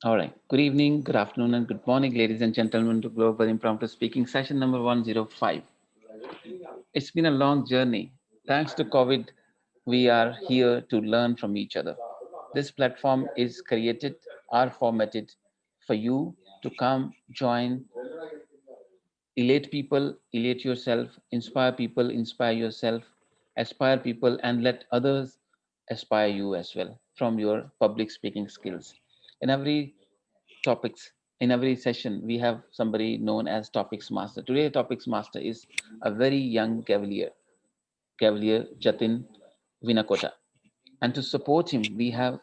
All right. Good evening, good afternoon, and good morning, ladies and gentlemen, to Global Impromptu Speaking session number 105. It's been a long journey. Thanks to COVID, we are here to learn from each other. This platform is created or formatted for you to come, join, elate yourself, inspire yourself, aspire people, and let others aspire you as well from your public speaking skills. In every topics, in every session, we have somebody known as Topics Master. Today, Topics Master is a very young Cavalier Jatin Vinakota. And to support him, we have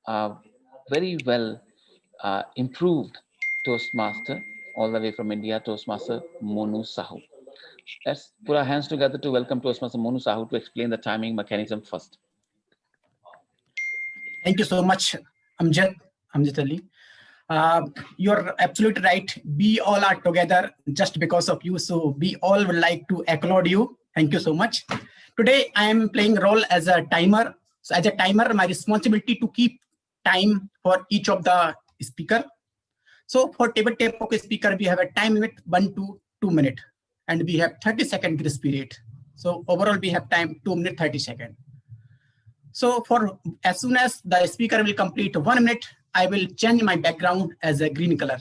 a very well improved Toastmaster, all the way from India, Toastmaster Monu Sahu. Let's put our hands together to welcome Toastmaster Monu Sahu to explain the timing mechanism first. Thank you so much, Amjad Ali. You're absolutely right. We all are together just because of you. So we all would like to applaud you. Thank you so much. Today, I am playing role as a timer. So as a timer, my responsibility to keep time for each of the speaker. So for tabletop poker speaker, we have a time limit 1 to 2 minutes, and we have 30-second grace period. So overall, we have time 2 minutes 30 seconds. So for as soon as the speaker will complete 1 minute, I will change my background as a green color.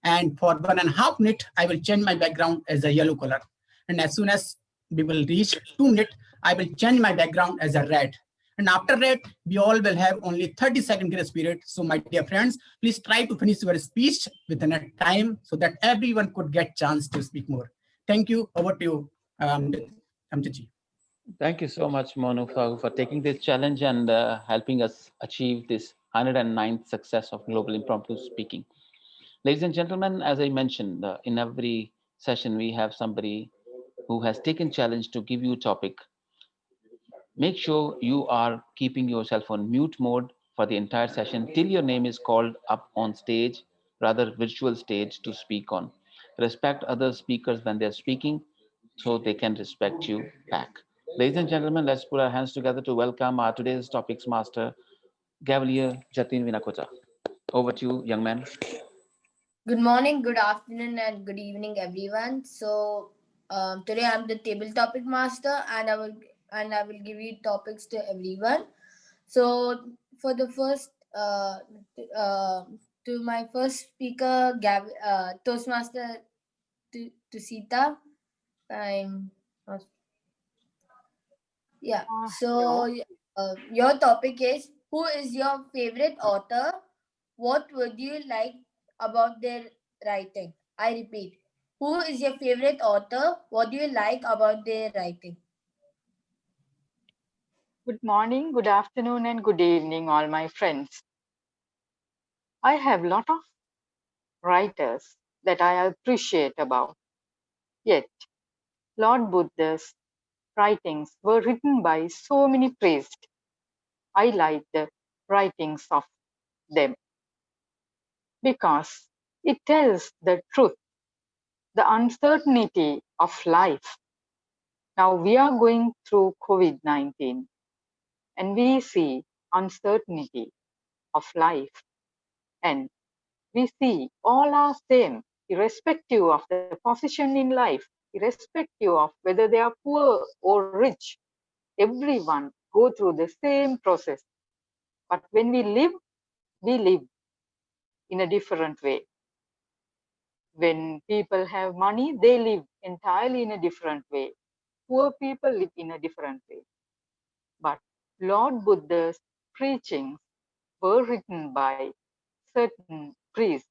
And for 1.5 minutes, I will change my background as a yellow color. And as soon as we will reach 2 minutes, I will change my background as a red. And after that, we all will have only 30-second grace period. So my dear friends, please try to finish your speech within a time so that everyone could get chance to speak more. Thank you. Over to you, Amjad. Thank you so much, Monu, for taking this challenge and helping us achieve this 109th success of Global Impromptu Speaking. Ladies and gentlemen, as I mentioned, in every session we have somebody who has taken challenge to give you a topic. Make sure you are keeping yourself on mute mode for the entire session till your name is called up on stage, rather virtual stage to speak on. Respect other speakers when they're speaking so they can respect you back. Ladies and gentlemen, let's put our hands together to welcome our today's topics master, Cavalier Jatin Vinakota. Over to you, young man. Good morning, good afternoon, and good evening, everyone. So today I'm the table topic master, and I will give you topics to everyone. So for the first to my first speaker, Toastmaster to Sita. I'm yeah. So your topic is, who is your favorite author? What would you like about their writing? I repeat, who is your favorite author? What do you like about their writing? Good morning, good afternoon, and good evening, all my friends. I have a lot of writers that I appreciate about. Yet, Lord Buddha's writings were written by so many priests. I like the writings of them because it tells the truth, the uncertainty of life. Now we are going through COVID-19 and we see uncertainty of life, and we see all are same, irrespective of the position in life, irrespective of whether they are poor or rich. Everyone go through the same process. But when we live in a different way. When people have money, they live entirely in a different way. Poor people live in a different way. But Lord Buddha's preachings were written by certain priests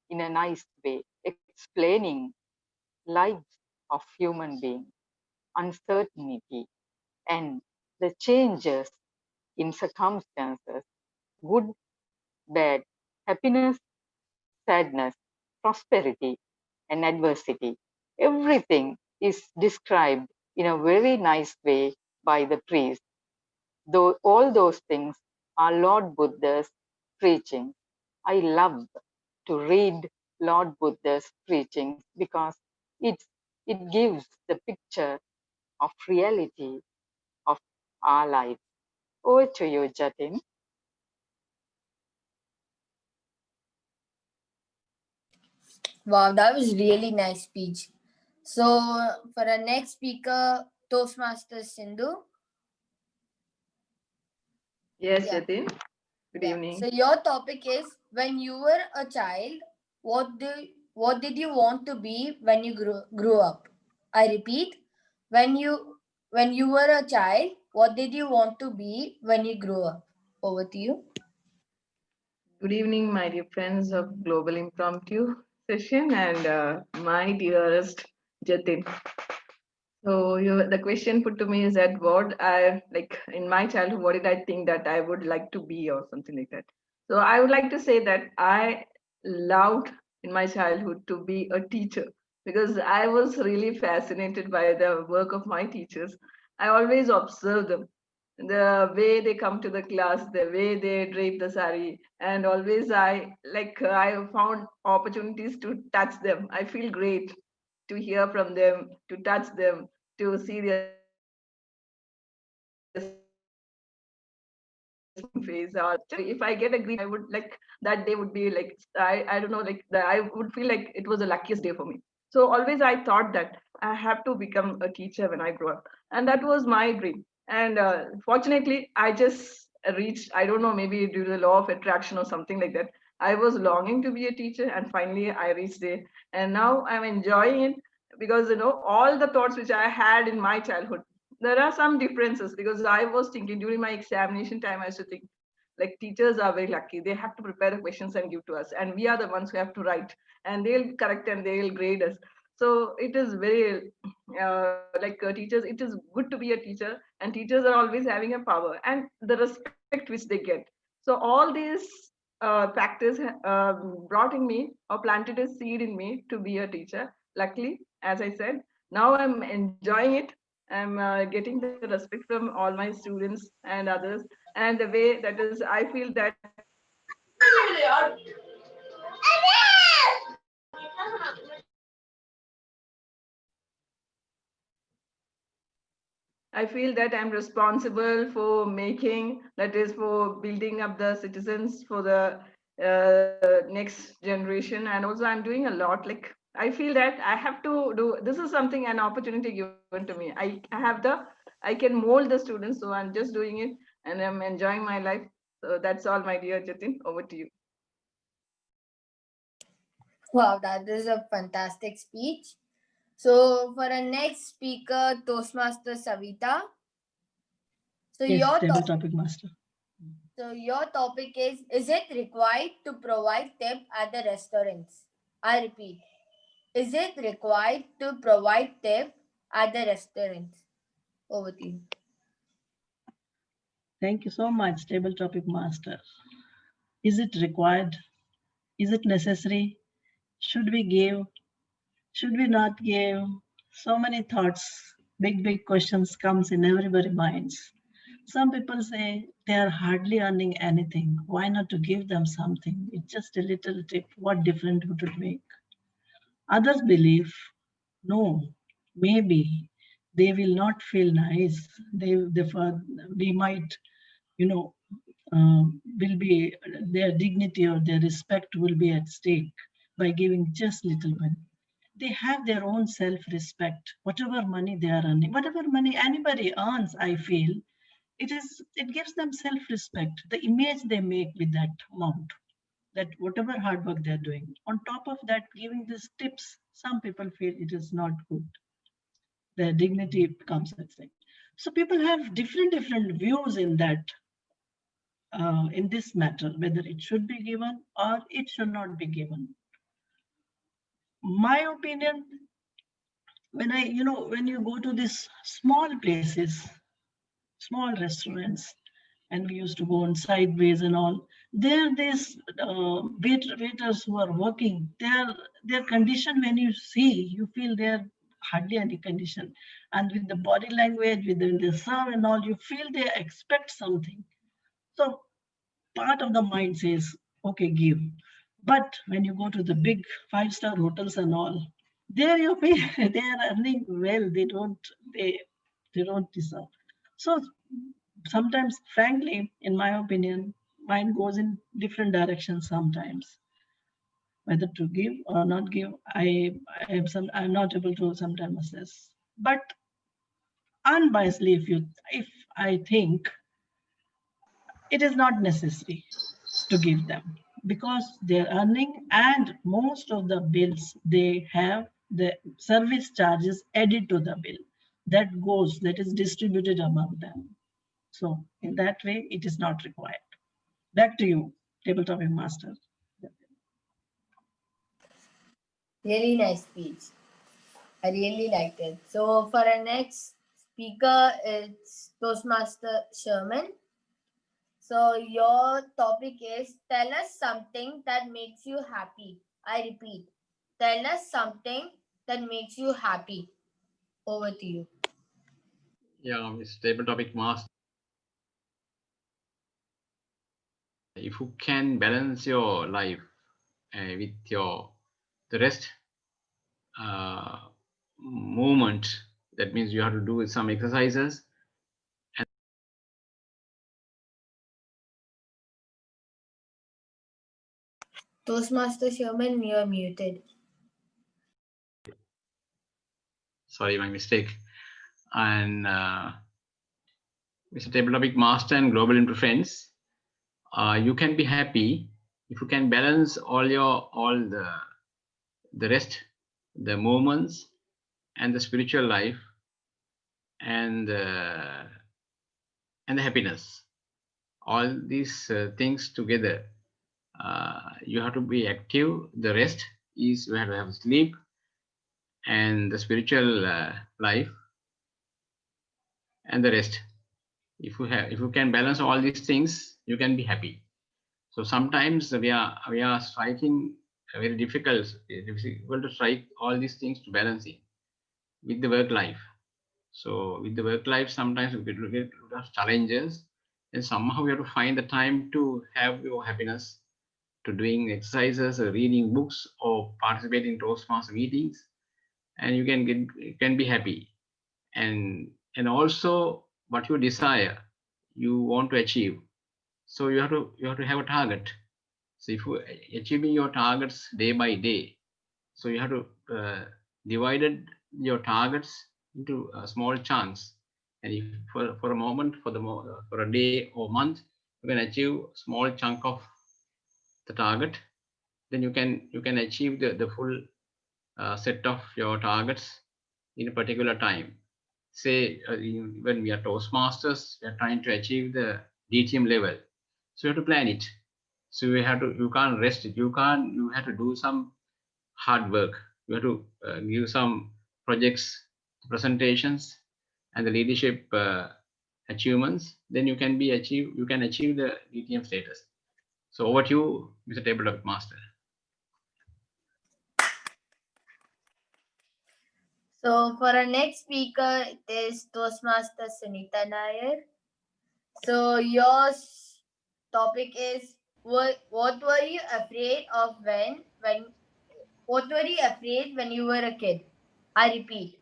in a nice way, explaining lives of human beings, uncertainty, and the changes in circumstances, good, bad, happiness, sadness, prosperity, and adversity. Everything is described in a very nice way by the priest. Though all those things are Lord Buddha's preaching. I love to read Lord Buddha's preachings because it gives the picture of reality of our life. Over to you, Jatin. Wow, that was really nice speech. So for our next speaker, Toastmaster Sindhu. Yes, Yeah. Jatin. Good Yeah. evening. So your topic is when you were a child, what did you want to be when you grew up? I repeat, when you were a child, what did you want to be when you grew up? Over to you. Good evening, my dear friends of Global Impromptu session and my dearest Jatin. So the question put to me is that what I like in my childhood, what did I think that I would like to be or something like that. So I would like to say that I loved in my childhood to be a teacher because I was really fascinated by the work of my teachers. I always observed them, the way they come to the class, the way they drape the sari, and always I found opportunities to touch them. I feel great to hear from them, to touch them, to see their smiling face, or if I get a greeting from them, I would like that day would be like I don't know, like I would feel like it was the luckiest day for me. So always I thought that I have to become a teacher when I grow up, and that was my dream. And fortunately, I just reached, I don't know, maybe due to the law of attraction or something like that. I was longing to be a teacher, and finally I reached there, and now I'm enjoying it because all the thoughts which I had in my childhood, there are some differences because I was thinking during my examination time, I used to think like teachers are very lucky. They have to prepare the questions and give to us, and we are the ones who have to write, and they'll correct and they'll grade us. So it is very teachers. It is good to be a teacher, and teachers are always having a power and the respect which they get. So all these factors brought in me or planted a seed in me to be a teacher. Luckily, as I said, now I'm enjoying it. I'm getting the respect from all my students and others, and the way that is, I feel that I feel that I'm responsible for making, that is, for building up the citizens for the next generation. And also, I'm doing a lot. Like, I feel that I have to do this is something, an opportunity given to me. I can mold the students. So I'm just doing it and I'm enjoying my life. So that's all, my dear Jatin. Over to you. Wow, that is a fantastic speech. So for our next speaker, Toastmaster Savita. So Yes, your table top, topic master. so your topic is it required to provide tip at the restaurants? I repeat, is it required to provide tip at the restaurants? Over to you. Thank you so much, table topic master. Is it required? Is it necessary? Should we give? Should we not give? So many thoughts, big questions comes in everybody's minds. Some people say they are hardly earning anything. Why not to give them something? It's just a little tip. What difference would it make? Others believe, no, maybe they will not feel nice. We might, you know, will be their dignity or their respect will be at stake by giving just little money. They have their own self-respect. Whatever money they are earning, whatever money anybody earns, I feel it gives them self-respect. The image they make with that amount, that whatever hard work they're doing. On top of that, giving these tips, some people feel it is not good. Their dignity comes at stake. So people have different views in that, in this matter, whether it should be given or it should not be given. My opinion, when you go to these small places, small restaurants, and we used to go on sideways and all. There, these waiters who are working, their condition, when you see, you feel they're hardly any condition. And with the body language, with the serve and all, you feel they expect something. So part of the mind says, okay, give. But when you go to the big five-star hotels and all, there you feel they are earning well. They they don't deserve. So sometimes, frankly, in my opinion, mine goes in different directions sometimes. whether to give or not give. I'm not able to sometimes assess. But unbiasedly, if I think it is not necessary to give them, because they're earning, and most of the bills they have the service charges added to the bill that is distributed among them. So in that way, it is not required. Back to you, table topic master. Really nice speech. I really liked it. So for our next speaker, it's Toastmaster Sherman. So your topic is tell us something that makes you happy. I repeat, tell us something that makes you happy. Over to you. Yeah, Mr. Table Topic Master. If you can balance your life with the rest movement, that means you have to do some exercises. Toastmaster Sherman, you're muted. Sorry, my mistake. And Mr. Table Topic Master and Global Into Friends, you can be happy if you can balance all the rest, the moments, and the spiritual life, and the happiness. All these things together. You have to be active. The rest is you have to have sleep, and the spiritual life, and the rest. If you can balance all these things, you can be happy. So sometimes we are striking a very difficult to strike all these things to balance it with the work life. So with the work life, sometimes we get challenges, and somehow we have to find the time to have your happiness, to doing exercises or reading books or participating in Toastmaster meetings, and you can be happy. And also what you desire, you want to achieve. So you have to have a target. So if you achieving your targets day by day, so you have to divided your targets into small chunks. And if for a moment, for a day or month, you can achieve small chunk of the target, then you can achieve the full set of your targets in a particular time. Say when we are Toastmasters, we are trying to achieve the DTM level, so you have to plan it. So you can't rest it. You have to do some hard work. You have to give some projects, presentations, and the leadership achievements. Then you can achieve the DTM status. So over to you, Mr. Tabletop Master. So for our next speaker, it is Toastmaster Sunita Nair. So your topic is what were you afraid of when what were you afraid when you were a kid? I repeat,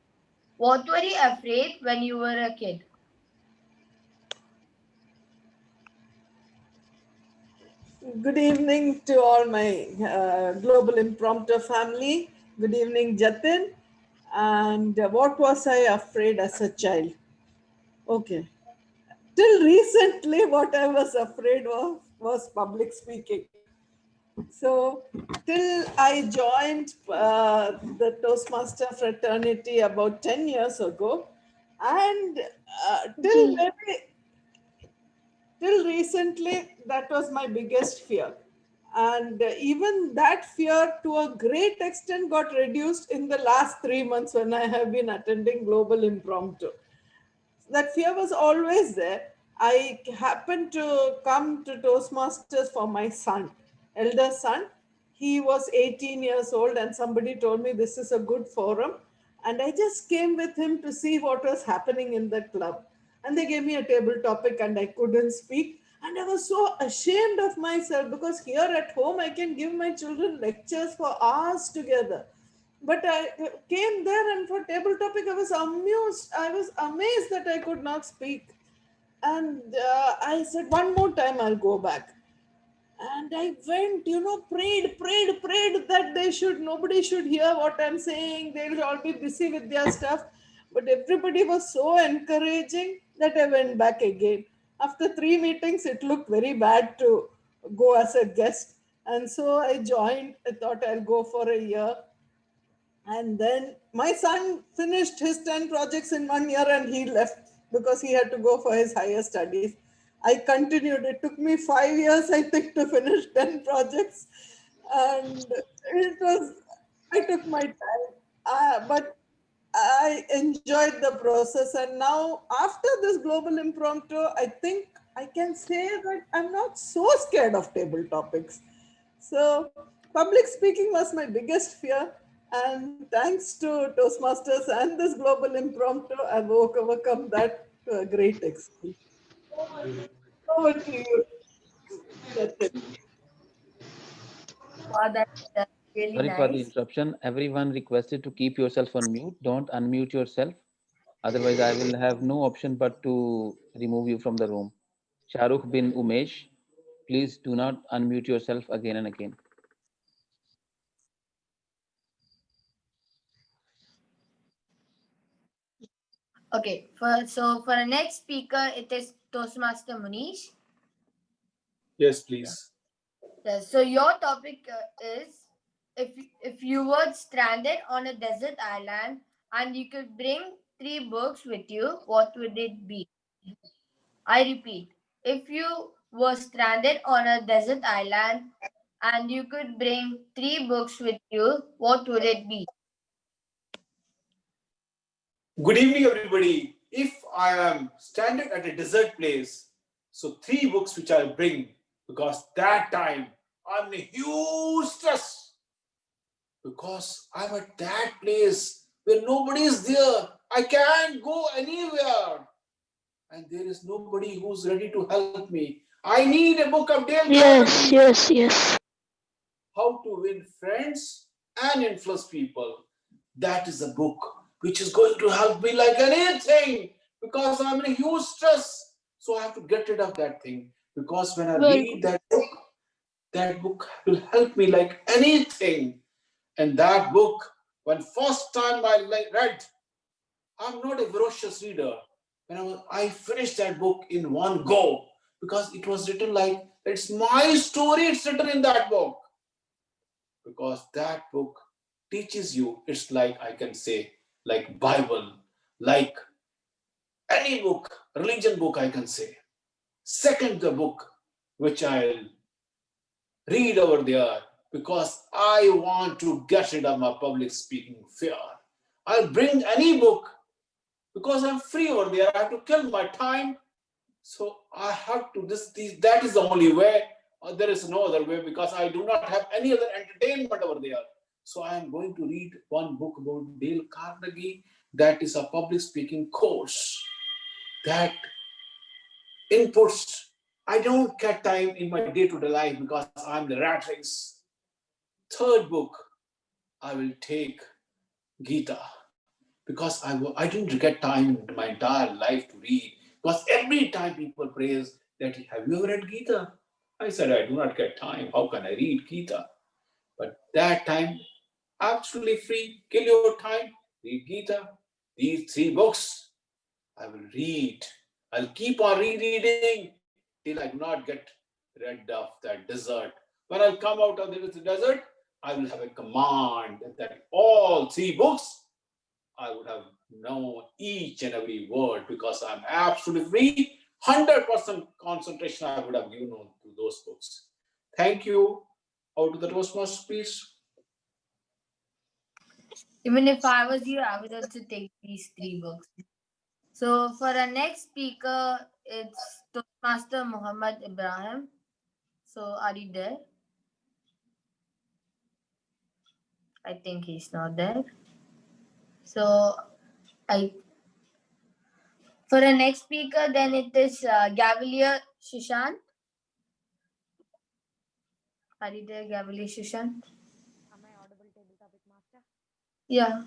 what were you afraid when you were a kid? Good evening to all my Global Impromptu family. Good evening, Jatin. And what was I afraid as a child? Okay. Till recently, what I was afraid of was public speaking. So, till I joined the Toastmaster fraternity about 10 years ago, and till recently, that was my biggest fear. And even that fear, to a great extent, got reduced in the last 3 months when I have been attending Global Impromptu. That fear was always there. I happened to come to Toastmasters for my son, elder son. He was 18 years old, and somebody told me this is a good forum. And I just came with him to see what was happening in the club. And they gave me a table topic, and I couldn't speak. And I was so ashamed of myself because here at home I can give my children lectures for hours together. But I came there, and for table topic, I was amused. I was amazed that I could not speak. And I said, one more time, I'll go back. And I went, prayed that nobody should hear what I'm saying. They'll all be busy with their stuff. But everybody was so encouraging that I went back again. After 3 meetings, it looked very bad to go as a guest. And so I joined. I thought I'll go for a year. And then my son finished his 10 projects in 1 year and he left because he had to go for his higher studies. I continued. It took me 5 years, I think, to finish 10 projects. And I took my time. But I enjoyed the process. And now, after this global impromptu, I think I can say that I'm not so scared of table topics. So, public speaking was my biggest fear. And thanks to Toastmasters and this global impromptu, I've overcome that to a great extent. Over to you. Jatin. Wow, that's really Sorry for the nice. interruption. Everyone requested to keep yourself on mute. Don't unmute yourself. Otherwise, I will have no option but to remove you from the room. Shahrukh bin Umesh, please do not unmute yourself again and again. Okay, for the next speaker, it is Toastmaster Munish. Yes, please. Yes, so your topic is if you were stranded on a desert island and you could bring 3 books with you, what would it be? I repeat, if you were stranded on a desert island and you could bring 3 books with you, what would it be? Good evening, everybody. If I am stranded at a desert place, so 3 books which I'll bring, because that time I'm in a huge stress, because I'm at that place where nobody is there. I can't go anywhere, and there is nobody who's ready to help me. I need a book of Dale Carnegie. Yes. How to Win Friends and Influence People. That is a book which is going to help me like anything, because I'm in a huge stress. So I have to get rid of that thing, because when I read that book will help me like anything. And that book, when first time I read, I'm not a ferocious reader. When I finished that book in one go, because it was written like, it's my story, it's written in that book. Because that book teaches you, it's like, I can say, like Bible, like any book, religion book, I can say. Second, the book which I'll read over there, because I want to get rid of my public speaking fear. I'll bring any book because I'm free over there. I have to kill my time. So I have to, that is the only way. There is no other way, because I do not have any other entertainment over there. So I am going to read one book about Dale Carnegie. That is a public speaking course that inputs. I don't get time in my day-to-day life because I'm the rat race. Third book, I will take Gita, because I didn't get time in my entire life to read. Because every time people praise that, have you ever read Gita? I said, I do not get time. How can I read Gita? But that time, absolutely free, kill your time, read Gita. These 3 books, I will read. I'll keep on rereading till I do not get rid of that desert. When I'll come out of the desert, I will have a command that all 3 books, I would have known each and every word, because I'm absolutely free. 100% concentration I would have given to those books. Thank you. Out to the Toastmasters, please. Even if I was you, I would also take these 3 books. So for our next speaker, it's Toastmaster Muhammad Ibrahim. So are you there? I think he's not there. So for the next speaker, then it is Gavalier Sushant. Are you there, Gavalier Sushant? Am I audible, table topic master? Yeah.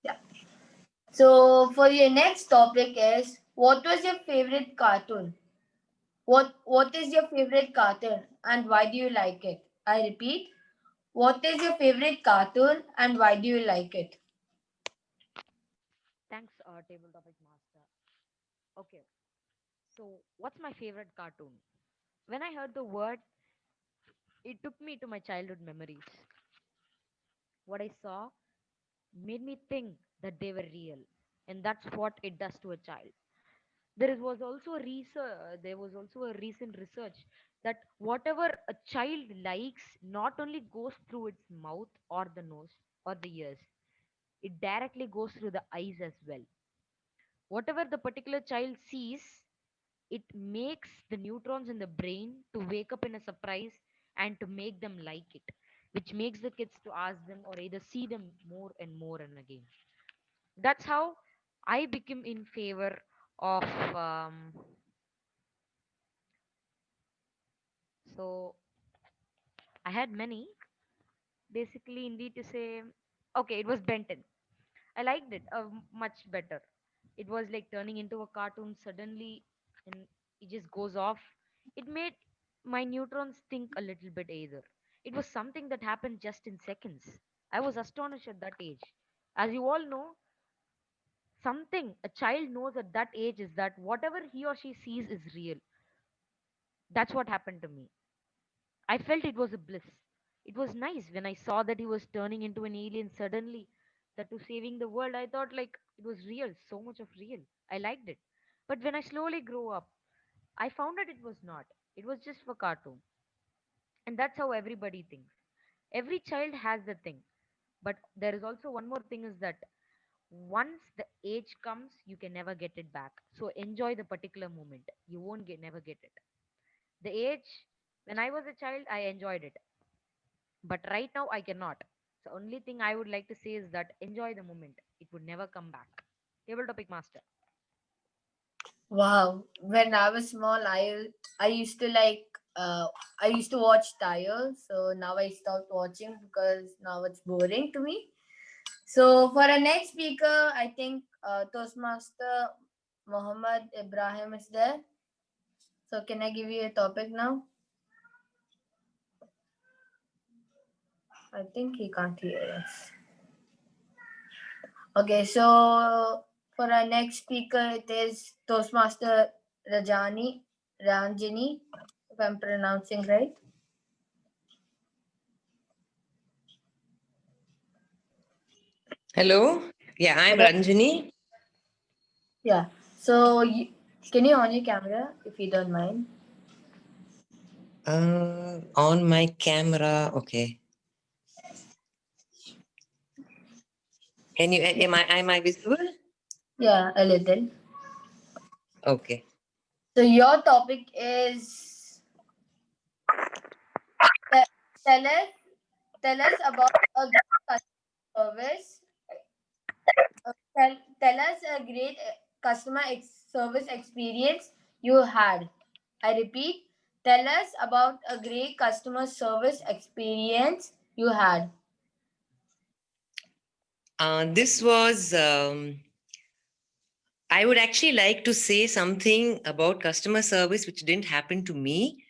Yeah. So for your next topic is What was your favorite cartoon? What is your favorite cartoon and why do you like it? I repeat, what is your favorite cartoon and why do you like it? Thanks, Table Topic Master. Okay, so what's my favorite cartoon? When I heard the word, it took me to my childhood memories. What I saw made me think that they were real, and that's what it does to a child. There was also a recent research that whatever a child likes not only goes through its mouth or the nose or the ears, it directly goes through the eyes as well. Whatever the particular child sees, it makes the neurons in the brain to wake up in a surprise and to make them like it, which makes the kids to ask them or either see them more and more and again. That's how I became in favor of so I had many. Basically, indeed, to say, okay, it was Benton. I liked it much better. It was like turning into a cartoon suddenly, and it just goes off. It made my neurons think a little bit either. It was something that happened just in seconds. I was astonished at that age. As you all know, something a child knows at that age is that whatever he or she sees is real. That's what happened to me. I felt it was a bliss. It was nice when I saw that he was turning into an alien suddenly, that to saving the world. I thought like it was real, so much of real. I liked it. But when I slowly grew up, I found that it was not. It was just for cartoon. And that's how everybody thinks. Every child has the thing. But there is also one more thing is that once the age comes, you can never get it back. So enjoy the particular moment. You won't never get it. The age, when I was a child, I enjoyed it. But right now I cannot. So only thing I would like to say is that enjoy the moment. It would never come back. Table topic master. Wow. When I was small, I used to I used to watch Tire. So now I stopped watching because now it's boring to me. So for our next speaker, I think Toastmaster Muhammad Ibrahim is there. So can I give you a topic now? I think he can't hear us. Okay, so for our next speaker, it is Toastmaster Ranjini, if I'm pronouncing right. Hello. Yeah, I'm Hello. Ranjini. Yeah. So can you on your camera if you don't mind? On my camera. Okay. Can you? Am I visible? Yeah, a little. Okay. So your topic is tell us about a good customer service. Tell us a great service experience you had. I repeat, tell us about a great customer service experience you had. This was. I would actually like to say something about customer service, which didn't happen to me,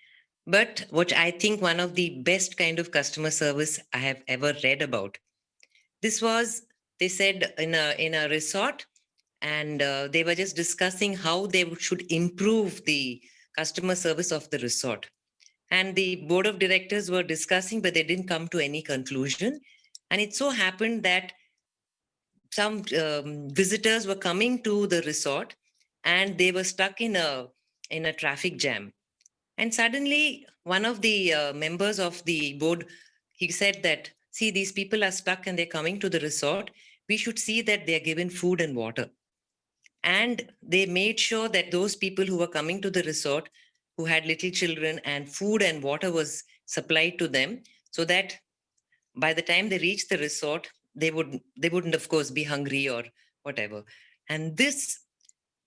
but what I think one of the best kind of customer service I have ever read about. This was. They said in a resort, and they were just discussing how they should improve the customer service of the resort. And the board of directors were discussing, but they didn't come to any conclusion. And it so happened that some visitors were coming to the resort, and they were stuck in a traffic jam. And suddenly, one of the members of the board, he said that, see, these people are stuck and they're coming to the resort. We should see that they're given food and water. And they made sure that those people who were coming to the resort, who had little children, and food and water was supplied to them, so that by the time they reached the resort, they wouldn't of course be hungry or whatever. And this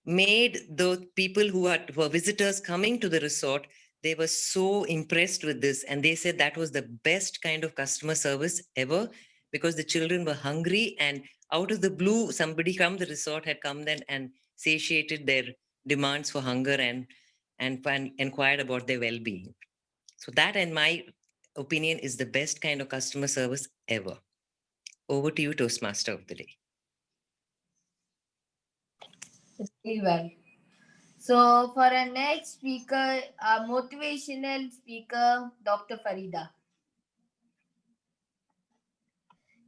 made the people were visitors coming to the resort, they were so impressed with this, and they said that was the best kind of customer service ever, because the children were hungry, and out of the blue somebody from the resort had come then and satiated their demands for hunger and inquired about their well-being. So that, in my opinion, is the best kind of customer service ever. Over to you, Toastmaster of the day. Very well. So for our next speaker, our motivational speaker, Dr. Farida.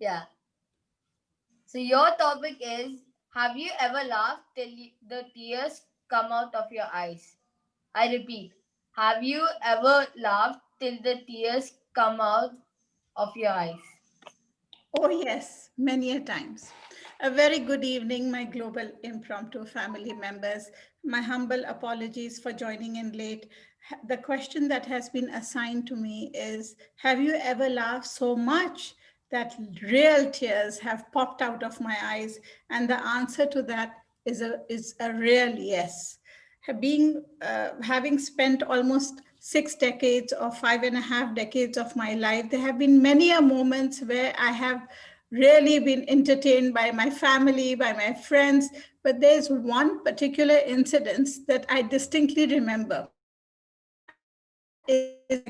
Yeah. So your topic is, have you ever laughed till the tears come out of your eyes? I repeat, have you ever laughed till the tears come out of your eyes? Oh, yes, many a times. A very good evening, my global impromptu family members. My humble apologies for joining in late. The question that has been assigned to me is, have you ever laughed so much that real tears have popped out of my eyes? And the answer to that is a real yes. Having spent almost 6 decades or 5.5 decades of my life, there have been many a moments where I have really been entertained by my family, by my friends. But there's one particular incident that I distinctly remember, and that is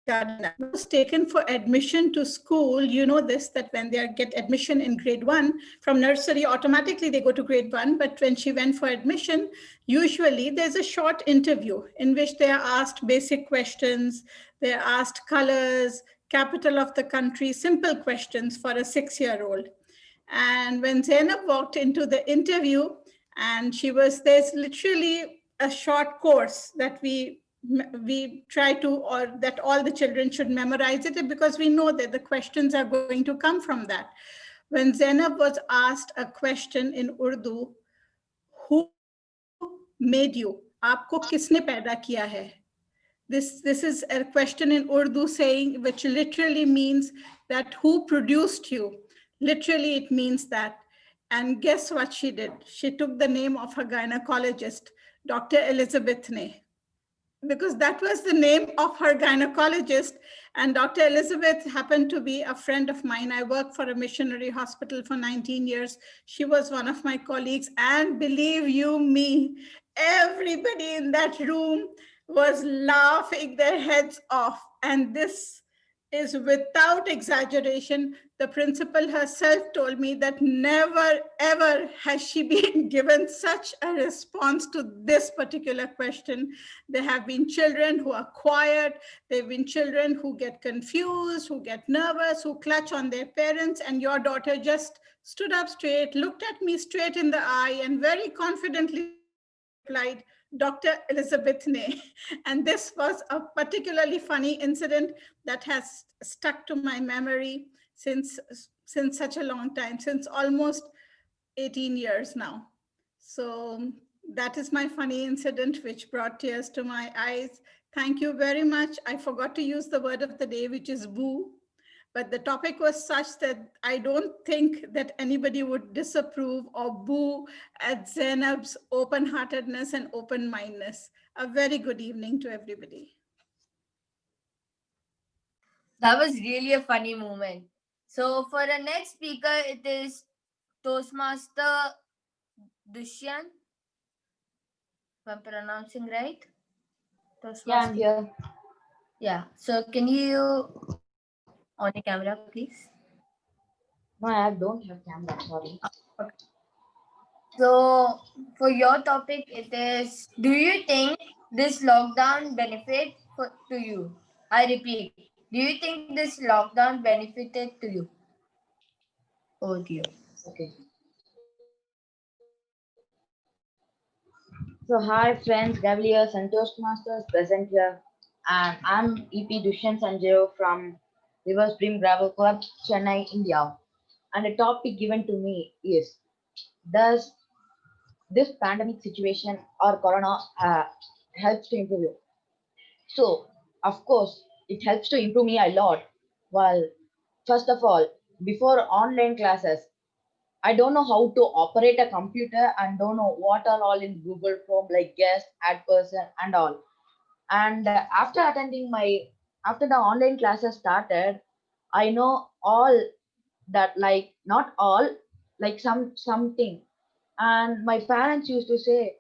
regarding that. Was taken for admission to school. You know this, that when they get admission in grade 1 from nursery, automatically they go to grade 1. But when she went for admission, usually there's a short interview in which they are asked basic questions. They're asked colors, capital of the country, simple questions for a 6-year-old. And when Zainab walked into the interview, and there's literally a short course that we try to, or that all the children should memorize it, because we know that the questions are going to come from that. When Zainab was asked a question in Urdu, who made you? Aapko kisne paida kiya hai? This is a question in Urdu saying, which literally means that who produced you? Literally, it means that. And guess what she did? She took the name of her gynecologist, Dr. Elizabeth Ne, because that was the name of her gynecologist. And Dr. Elizabeth happened to be a friend of mine. I worked for a missionary hospital for 19 years. She was one of my colleagues. And believe you me, everybody in that room was laughing their heads off. And this is without exaggeration. The principal herself told me that never, ever has she been given such a response to this particular question. There have been children who are quiet. There have been children who get confused, who get nervous, who clutch on their parents. And your daughter just stood up straight, looked at me straight in the eye, and very confidently replied, Dr. Elizabeth Ne. And this was a particularly funny incident that has stuck to my memory since such a long time, since almost 18 years now. So that is my funny incident which brought tears to my eyes. Thank you very much. I forgot to use the word of the day, which is boo. But the topic was such that I don't think that anybody would disapprove or boo at Zainab's open-heartedness and open-mindedness. A very good evening to everybody. That was really a funny moment. So for the next speaker, it is Toastmaster Dushyant. If I'm pronouncing right? Toastmaster. Yeah, I'm here. Yeah. So can you on your camera, please? No, I don't have camera. Sorry. Okay. So for your topic, it is: do you think this lockdown to you? I repeat: do you think this lockdown benefited to you? Over to you. Okay. So hi friends, Gavaliers and Toastmasters present here. And I'm EP Dushyant Sanjay from River Spring Gravel Club, Chennai, India. And the topic given to me is, does this pandemic situation or corona helps to improve you? So, of course, it helps to improve me a lot. Well, first of all, before online classes, I don't know how to operate a computer and don't know what are all in Google Chrome, like guest, add person, and all. And after the online classes started, I know all that, like not all, like something. And my parents used to say,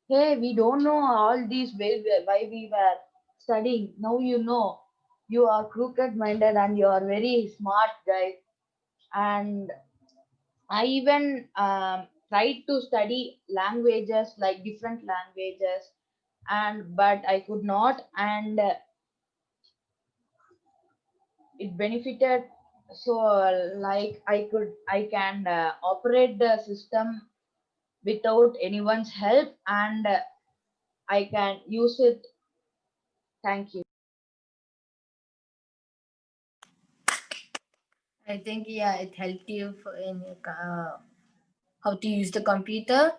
hey, we don't know all these why we were studying. Now you know. You are crooked minded and you are very smart guy. And I even tried to study languages, like different languages, and but I could not, and it benefited. So like I can operate the system without anyone's help, and I can use it. Thank you. I think yeah, it helped you in how to use the computer.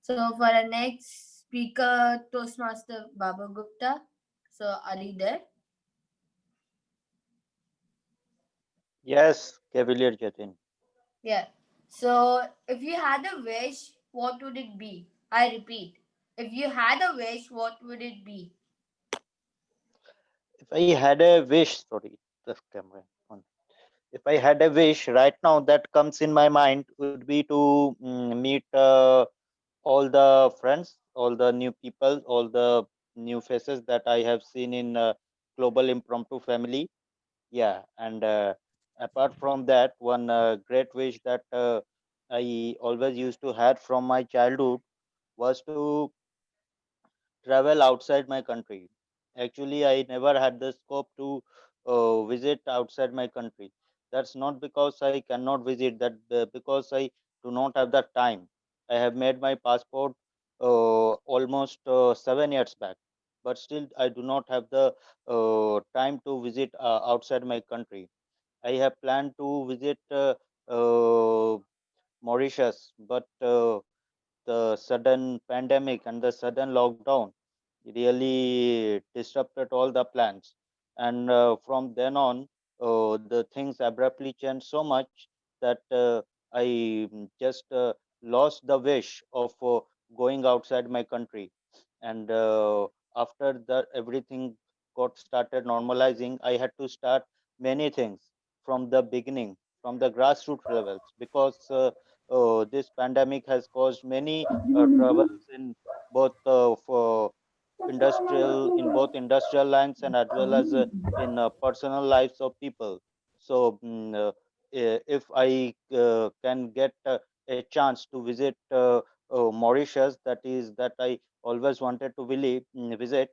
So for our next speaker, Toastmaster Baba Gupta. So are you there? Yes, Cavalier Jatin. Yeah. So if you had a wish, what would it be? I repeat. If you had a wish, what would it be? If I had a wish, sorry, the camera on. If I had a wish right now that comes in my mind would be to meet all the friends, all the new people, all the new faces that I have seen in Global Impromptu family. Yeah, and apart from that, one great wish that I always used to had from my childhood was to travel outside my country. Actually, I never had the scope to visit outside my country. That's not because I cannot visit, that because I do not have the time. I have made my passport almost 7 years back, but still I do not have the time to visit outside my country. I have planned to visit Mauritius, but the sudden pandemic and the sudden lockdown really disrupted all the plans. And from then on, the things abruptly changed so much that I just lost the wish of going outside my country. And after that, everything got started normalizing. I had to start many things from the beginning, from the grassroots levels, because this pandemic has caused many troubles in both for industrial lines and as well as in personal lives of people. So if I can get a chance to visit Mauritius, that I always wanted to visit,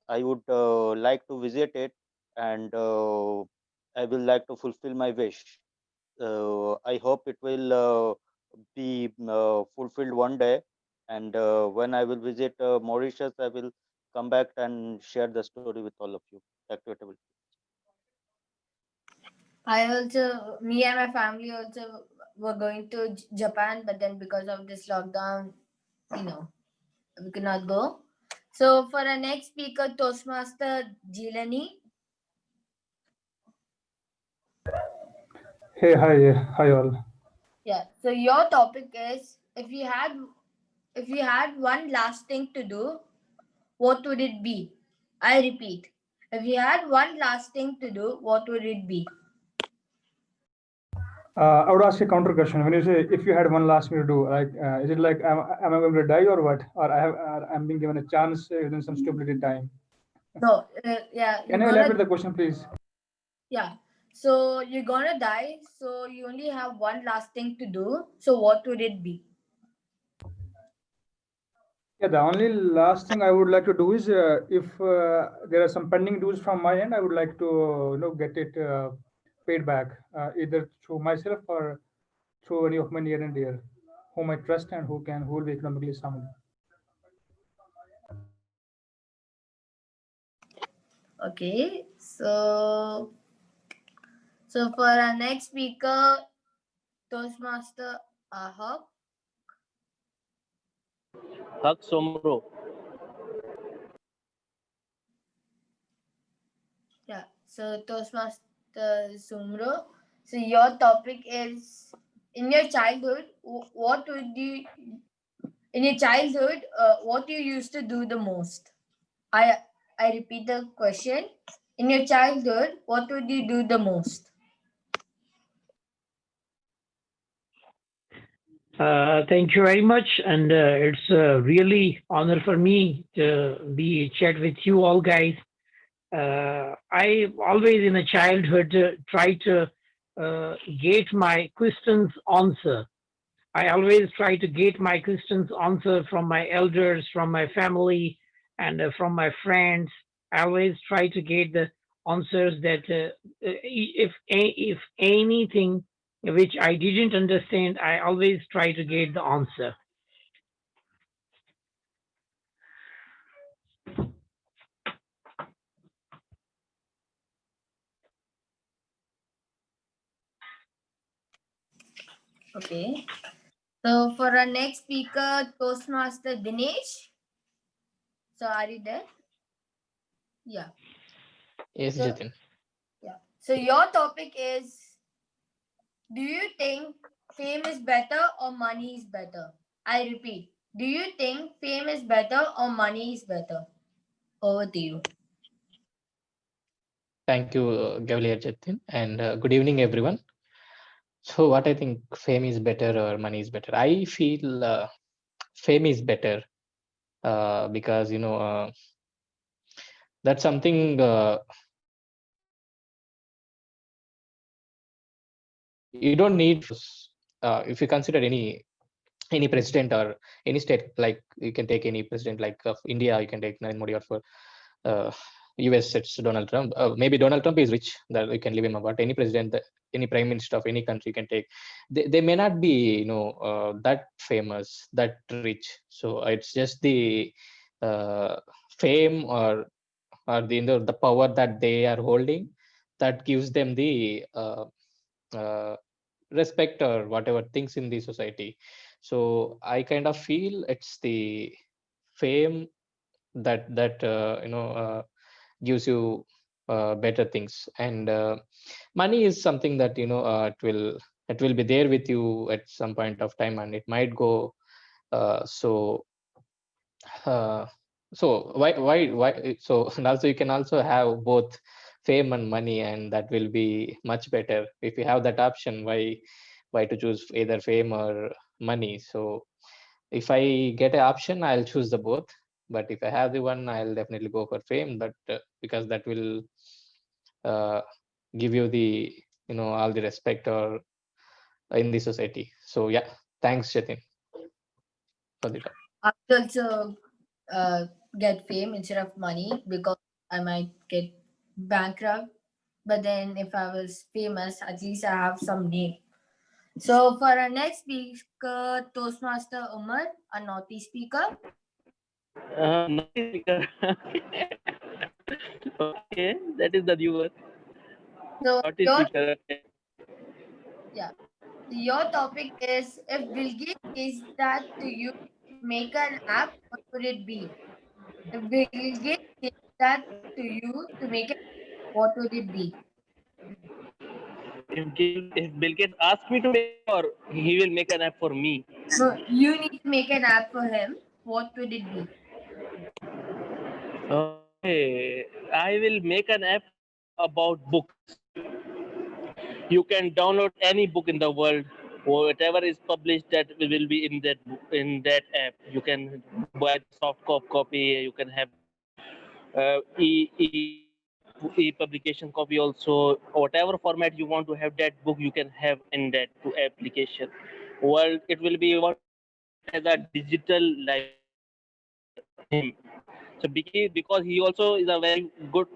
I would like to visit it, and I will like to fulfill my wish. I hope it will be fulfilled one day. And when I will visit Mauritius, I will come back and share the story with all of you. Back to you, Table. I also, me and my family also were going to Japan, but then because of this lockdown, you know, we could not go. So for our next speaker, Toastmaster Jilani. Hey, hi all. Yeah. So your topic is if you had one last thing to do, what would it be? I repeat. If you had one last thing to do, what would it be? I would ask a counter question. When you say if you had one last minute to do, like, is it like am I going to die or what? Or I'm being given a chance within some stupidity time? No, yeah, Can you elaborate the question, please? Yeah. So you're gonna die. So you only have one last thing to do. So what would it be? Yeah, the only last thing I would like to do is if there are some pending dues from my end, I would like to get it paid back either through myself or through any of my near and dear, whom I trust and who will be economically sound. Okay. So for our next speaker, Toastmaster Ahok. Hak Somro. Yeah. So Toastmaster Sumro. So your topic is in your childhood. What would you in your childhood? What you used to do the most? I repeat the question. In your childhood, what would you do the most? Thank you very much, and it's a really honor for me to be chat with you all guys. I always in a childhood try to get my questions answer. I always try to get my questions answer from my elders, from my family, and from my friends. I always try to get the answers that if anything which I didn't understand, I always try to get the answer. Okay. So for our next speaker, Toastmaster Dinesh. So are you there? Yeah. Yes, So Jatin. yeah. So your topic is: do you think fame is better or money is better? I repeat. Do you think fame is better or money is better? Over to you. Thank you, Gavalier Jatin, and good evening, everyone. So, what I think fame is better or money is better? I feel fame is better because that's something you don't need. If you consider any president or any state, like you can take any president like of India, you can take Narendra Modi, or for uh, US it's Donald Trump. Maybe Donald Trump is rich that you can leave him about any president, any prime minister of any country you can take. They may not be that famous, that rich. So it's just the uh, fame or the power that they are holding that gives them the uh, respect or whatever things in the society. So I kind of feel it's the fame that gives you better things, and money is something that it will be there with you at some point of time, and it might go. So uh, why so and also you can also have both fame and money, and that will be much better if you have that option. Why to choose either fame or money? So if I get an option, I'll choose the both. But if I have the one, I'll definitely go for fame. But because that will uh, give you the all the respect or in the society. So yeah, thanks, Jatin, for the talk. I would also get fame instead of money because I might get bankrupt. But then if I was famous, at least I have some name. So for our next speaker, Toastmaster Umar, a naughty speaker. Naughty speaker. Okay, that is the new word. So Naughty your speaker. Okay. yeah. So your topic is: if Bill Gates says that to you, make an app, what would it be? If Bill Gates says that to you to make an app, what would it be? If Bill Gates asks me to make an app, or he will make an app for me. So you need to make an app for him. What would it be? Okay, I will make an app about books. You can download any book in the world, or whatever is published that will be in that book, in that app. You can buy the soft copy. You can have e publication copy also. Whatever format you want to have that book, you can have in that application. Well, it will be what as a digital library for him. So because he also is a very good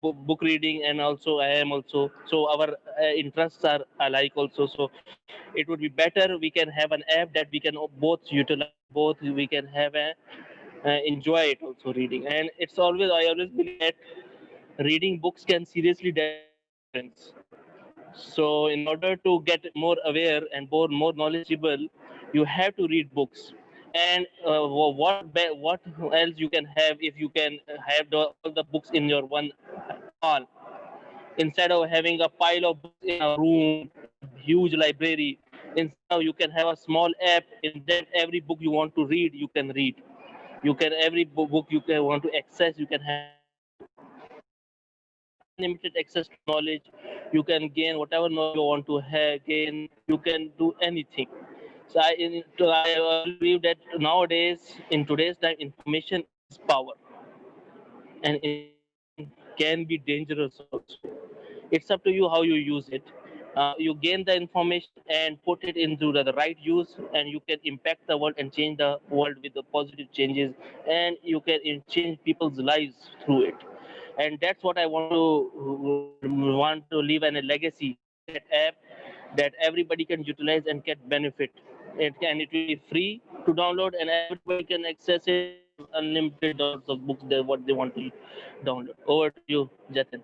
for book reading, and also I am also. So our interests are alike also. So it would be better we can have an app that we can both utilize, both we can have a enjoy it also reading. And I always believe that reading books can seriously damage our ignorance. So in order to get more aware and more knowledgeable, you have to read books. And what else you can have if you can have all the books in your one hall, instead of having a pile of books in a room in a huge library. Instead of, you can have a small app in that every book you want to read, you can read. You can every book you can want to access, you can have access. So you can have unlimited access to knowledge. You can gain whatever knowledge you want to gain. You can do anything. So I believe that nowadays, in today's time, information is power, and information can be dangerous also. It's up to you how you use it. You gain the information and put it into the right use, and you can impact the world and change the world with the positive changes, and you can change people's lives through it. And that's what I want to leave in a legacy through that app, that everybody can utilize and get benefit. It will be free to download, and everybody can access it and have unlimited downloads of books what they want to download. Over to you, Jatin.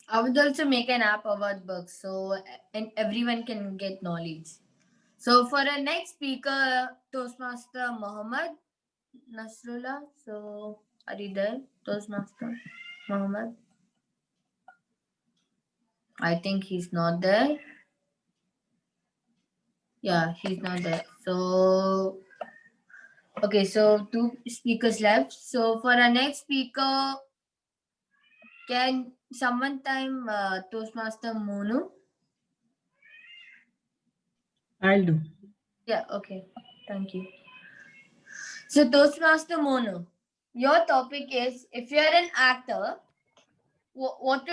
I would also make an app about books so and everyone can get knowledge. So for our next speaker, Toastmaster Mohammed Nasrullah. So are you there, Toastmaster Mohammed? I think he's not there. Yeah, he's not there. So okay, so two speakers left. So for our next speaker, can someone time Toastmaster Monu? I'll do. Yeah, okay. Thank you. So Toastmaster Monu, your topic is if you are an actor, what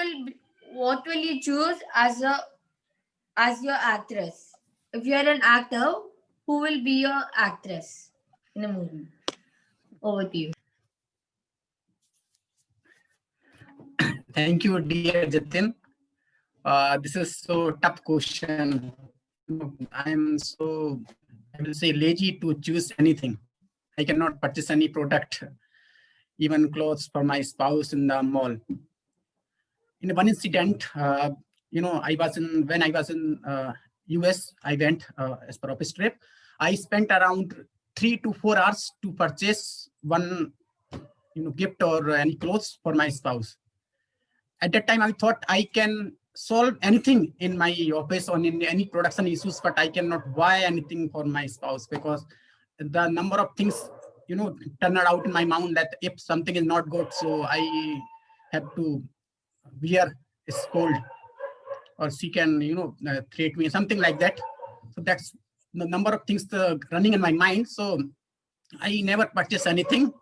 will you choose as your actress? If you are an actor, who will be your actress in a movie? Over to you. Thank you, dear Jatin. This is so tough question. I'm so, I will say, lazy to choose anything. I cannot purchase any product, even clothes for my spouse in the mall. In one incident, when I was in US, I went as per office trip. I spent around 3 to 4 hours to purchase one, gift or any clothes for my spouse. At that time, I thought I can solve anything in my office or in any production issues, but I cannot buy anything for my spouse because the number of things, turned out in my mind that if something is not good, so I have to wear a scold or she can, treat me, something like that. So that's the number of things running in my mind. So I never purchase anything.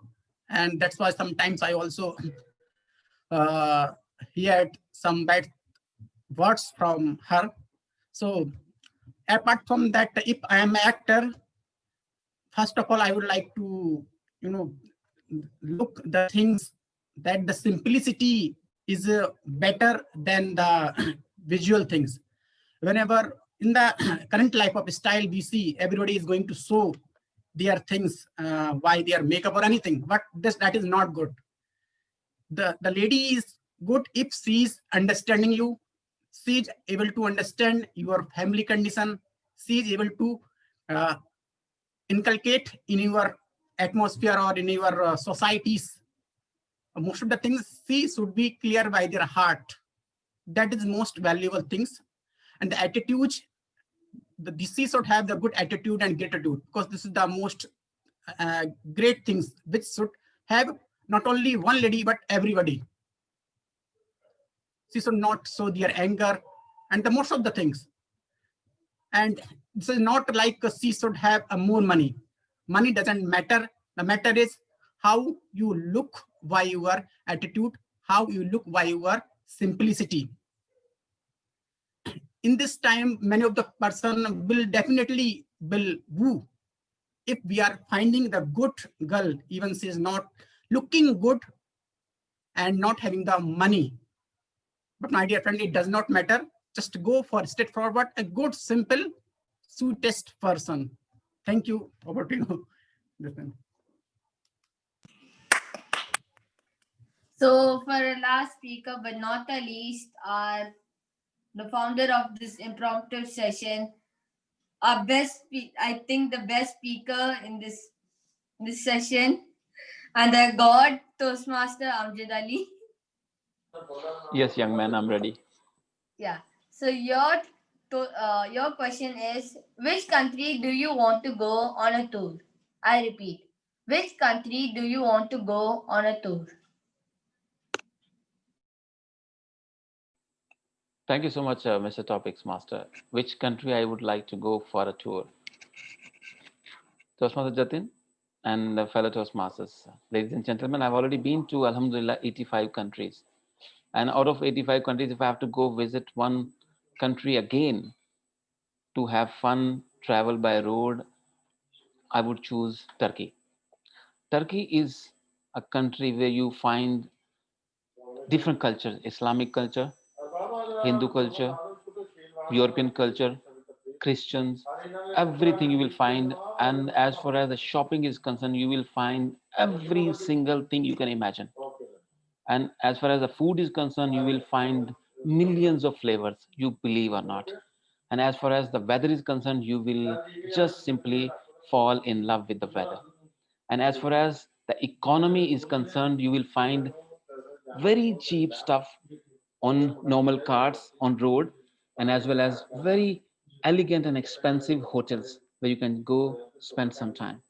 And that's why sometimes I also heard some bad words from her. So apart from that, if I am an actor, first of all, I would like to, look the things that the simplicity is better than the visual things. Whenever in the current life of style, we see everybody is going to show their things, why their makeup or anything, but that is not good. The lady is good if she is understanding you, she is able to understand your family condition, she is able to inculcate in your atmosphere or in your societies. Most of the things she should be clear by their heart. That is most valuable things. And the attitude, the DC should have the good attitude and gratitude, because this is the most great things which should have not only one lady but everybody. She should not show their anger and the most of the things. And this is not like she should have more money. Money doesn't matter. The matter is how you look by your attitude, how you look by your simplicity. In this time, many of the person will definitely will woo. If we are finding the good girl, even she is not looking good and not having the money. But my dear friend, it does not matter. Just go for straightforward, a good, simple, sweetest person. Thank you. Over to you. So for our last speaker, but not the least, are the founder of this impromptu session, our I think the best speaker in this session, and the God Toastmaster Amjad Ali. Yes, young man, I'm ready. Yeah. So your question is, which country do you want to go on a tour? I repeat, which country do you want to go on a tour? Thank you so much, Mr. Topics Master. Which country I would like to go for a tour? Toastmaster Jatin and fellow Toastmasters. Ladies and gentlemen, I've already been to, Alhamdulillah, 85 countries. And out of 85 countries, if I have to go visit one country again to have fun, travel by road, I would choose Turkey. Turkey is a country where you find different cultures: Islamic culture, Hindu culture, European culture, Christians, everything you will find. And as far as the shopping is concerned, you will find every single thing you can imagine. And as far as the food is concerned, you will find millions of flavors, you believe or not. And as far as the weather is concerned, you will just simply fall in love with the weather. And as far as the economy is concerned, you will find very cheap stuff on normal cars on road, and as well as very elegant and expensive hotels where you can go spend some time.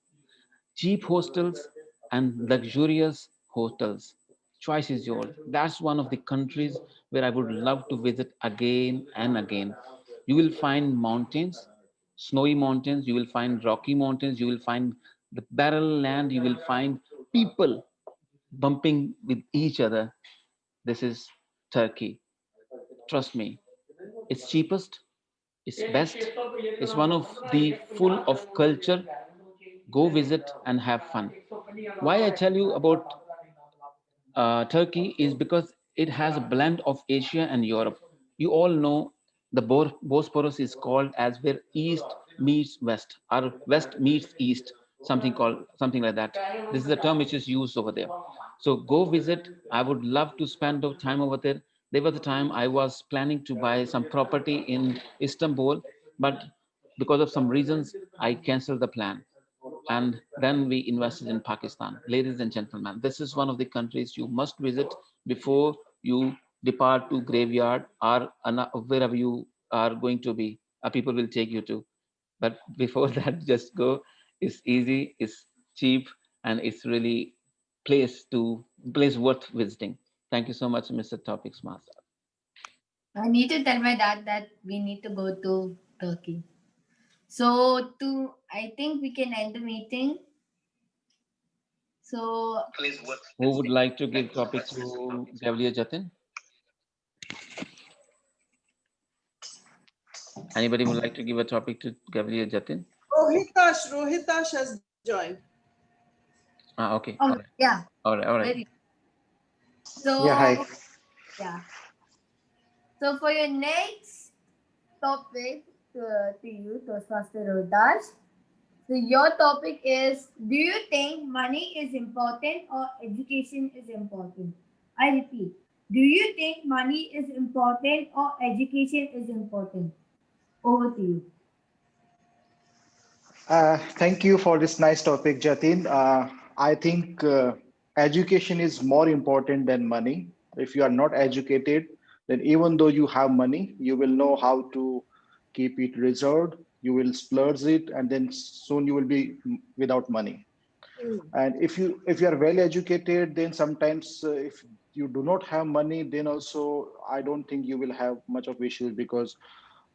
Cheap hostels and luxurious hotels. Choice is yours. That's one of the countries where I would love to visit again and again. You will find mountains, snowy mountains, you will find rocky mountains, you will find the barren land, you will find people bumping with each other. This is Turkey. Trust me, it's cheapest, it's best, it's one of the full of culture. Go visit and have fun. Why I tell you about Turkey is because it has a blend of Asia and Europe. You all know the Bosporus is called as where East meets West, or West meets East, something like that. This is a term which is used over there. So go visit. I would love to spend the time over there. There was a time I was planning to buy some property in Istanbul, but because of some reasons, I canceled the plan, and then we invested in Pakistan. Ladies and gentlemen, this is one of the countries you must visit before you depart to graveyard or wherever you are going to be. People will take you to. But before that, just go. It's easy, it's cheap, and it's really place worth visiting. Thank you so much, Mr. Topics Master. I need to tell my dad that we need to go to Turkey. So I think we can end the meeting. So Who would like to give topic to Gavliya Jatin? Anybody would like to give a topic to Gavliya Jatin? Rohitash has joined. Okay. Oh, All right. yeah. All right. Very. So Yeah, hi. yeah. So for your next topic to you, Toastmaster Rohitash. So your topic is: do you think money is important or education is important? I repeat. Do you think money is important or education is important? Over to you. Thank you for this nice topic, Jatin. I think education is more important than money. If you are not educated, then even though you have money, you will know how to keep it reserved. You will splurge it, and then soon you will be without money. And if you are well educated, then sometimes if you do not have money, then also I don't think you will have much of issues, because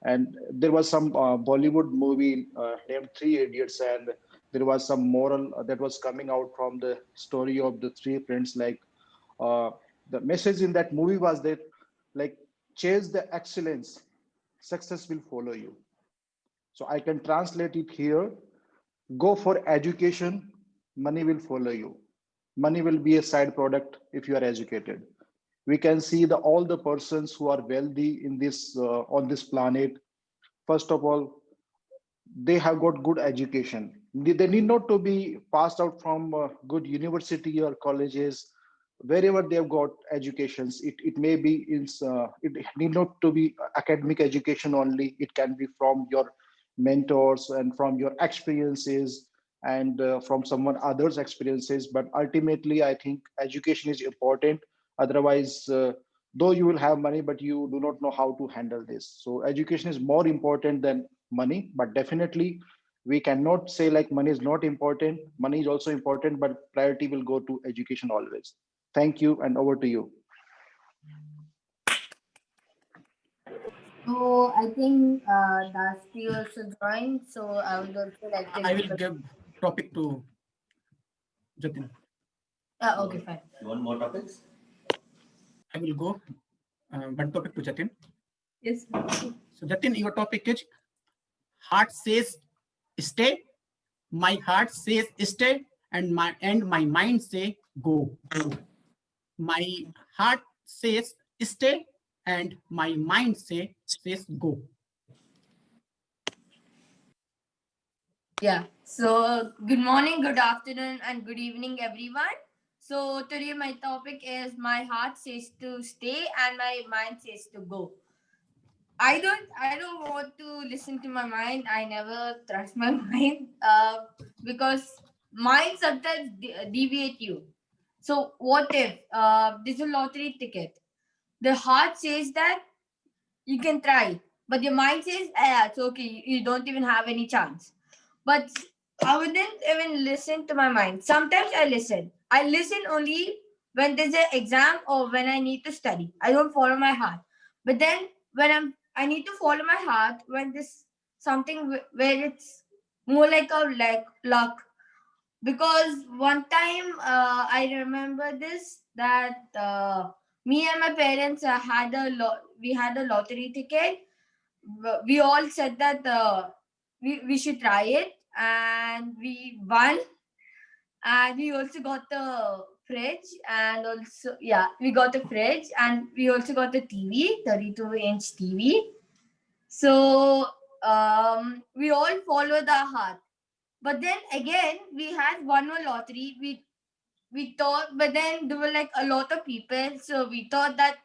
and there was some Bollywood movie named Three Idiots, and there was some moral that was coming out from the story of the three friends. Like uh, the message in that movie was that, like, chase the excellence, success will follow you. So I can translate it here: go for education, money will follow you. Money will be a side product if you are educated. We can see all the persons who are wealthy in this on this planet. First of all, they have got good education. They need not to be passed out from good university or colleges. Wherever they have got educations, it may be it need not to be academic education only. It can be from your mentors and from your experiences, and from someone other's experiences. But ultimately, I think education is important. Otherwise, though you will have money, but you do not know how to handle this. So education is more important than money. But definitely we cannot say like money is not important. Money is also important, but priority will go to education always. Thank you, and over to you. So I think Dasti also joined. So I would also like to I will invite. give topic to Jatin. Okay, fine. You want more topics? I will go one topic to Jatin. Yes. So Jatin, your topic is heart says stay, my heart says stay, and my mind say go. My heart says stay, and my mind says go. Yeah. So good morning, good afternoon, and good evening, everyone. So today my topic is my heart says to stay and my mind says to go. I don't want to listen to my mind. I never trust my mind because mind sometimes deviate you. So what if there's a lottery ticket? The heart says that you can try, but your mind says, it's okay. You don't even have any chance. But I wouldn't even listen to my mind. Sometimes I listen. I listen only when there's an exam or when I need to study. I don't follow my heart. But then when I need to follow my heart when there's something where it's more like a like luck. Because one time I remember this that me and my parents we had a lottery ticket. We all said that we should try it, and we won. And we also got the fridge, and also we got a fridge, and we also got a TV, 32-inch TV. So we all followed our heart. But then again, we had one more lottery. We thought, but then there were like a lot of people, so we thought that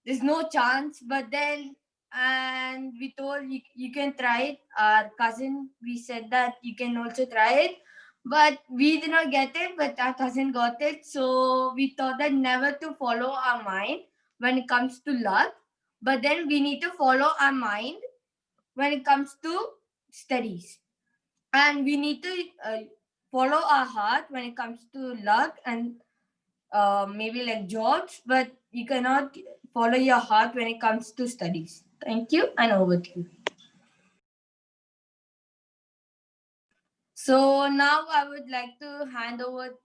there's no chance. But then, and we told you can try it. Our cousin, we said that you can also try it, but we did not get it. But our cousin got it, so we thought that never to follow our mind when it comes to luck. But then we need to follow our mind when it comes to studies, and we need to follow our heart when it comes to luck and maybe like jobs, but you cannot follow your heart when it comes to studies. Thank you, and over to you. So now I would like to hand over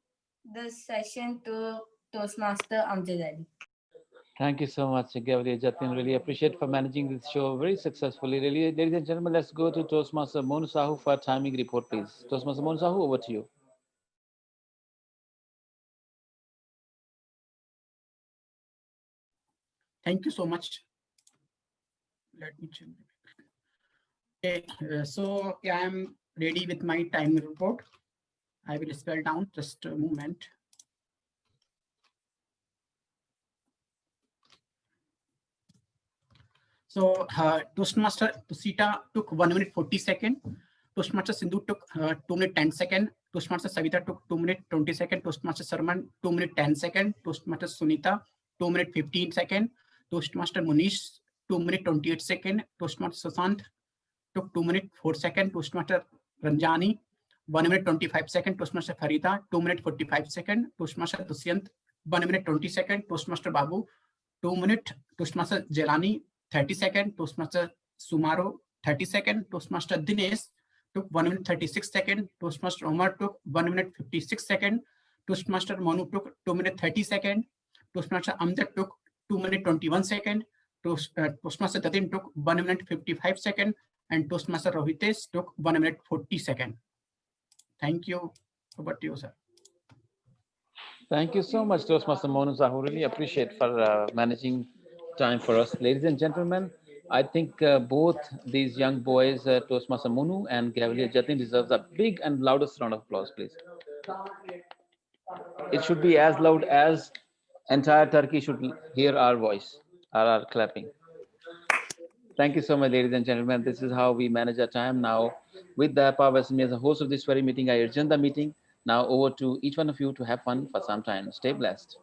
this session to Toastmaster Amjad Ali. Thank you so much, Gabriel Jatin. Really appreciate for managing this show very successfully. Really, ladies and gentlemen, let's go to Toastmaster Monu Sahu for timing report, please. Toastmaster Monu Sahu, over to you. Thank you so much. Let me check. Okay, so I am ready with my time report. I will spell down just a moment. So Toastmaster Tusita took 1 minute 40 seconds. Toastmaster Sindhu took 2 minute 10 seconds. Toastmaster Savita took 2 minute 20 seconds. Toastmaster Sarman 2 minute 10 seconds. Toastmaster Sunita 2 minute 15 seconds. Toastmaster Munish 2 minute 28 seconds. Toastmaster Susant took 2 minute 4 seconds. Toastmaster Ranjani 1 minute 25 seconds. Toastmaster Farida 2 minute 45 seconds. Toastmaster Dushyant 1 minute 20 seconds. Toastmaster Babu 2 minute. Toastmaster Jelani 30 seconds. Toastmaster Sumaro 30 seconds. Toastmaster Dinesh took 1 minute 36 seconds. Toastmaster Omar took 1 minute 56 seconds. Toastmaster Manu took 2 minute 30 seconds. Toastmaster Amjad took 2 minute 21 seconds. Toastmaster Jatin took 1 minute 55 seconds. And Toastmaster Rohitesh took 1 minute 40 seconds. Thank you. Over to you, sir. Thank you so much, Toastmaster Monu Sahu. Really appreciate for managing time for us. Ladies and gentlemen, I think both these young boys, Toastmaster Monu and Gabriel Jatin, deserves a big and loudest round of applause, please. It should be as loud as entire Turkey should hear our voice, our clapping. Thank you so much, ladies and gentlemen. This is how we manage our time now. With the power as a host of this very meeting, I adjourn the meeting. Now over to each one of you to have fun for some time. Stay blessed.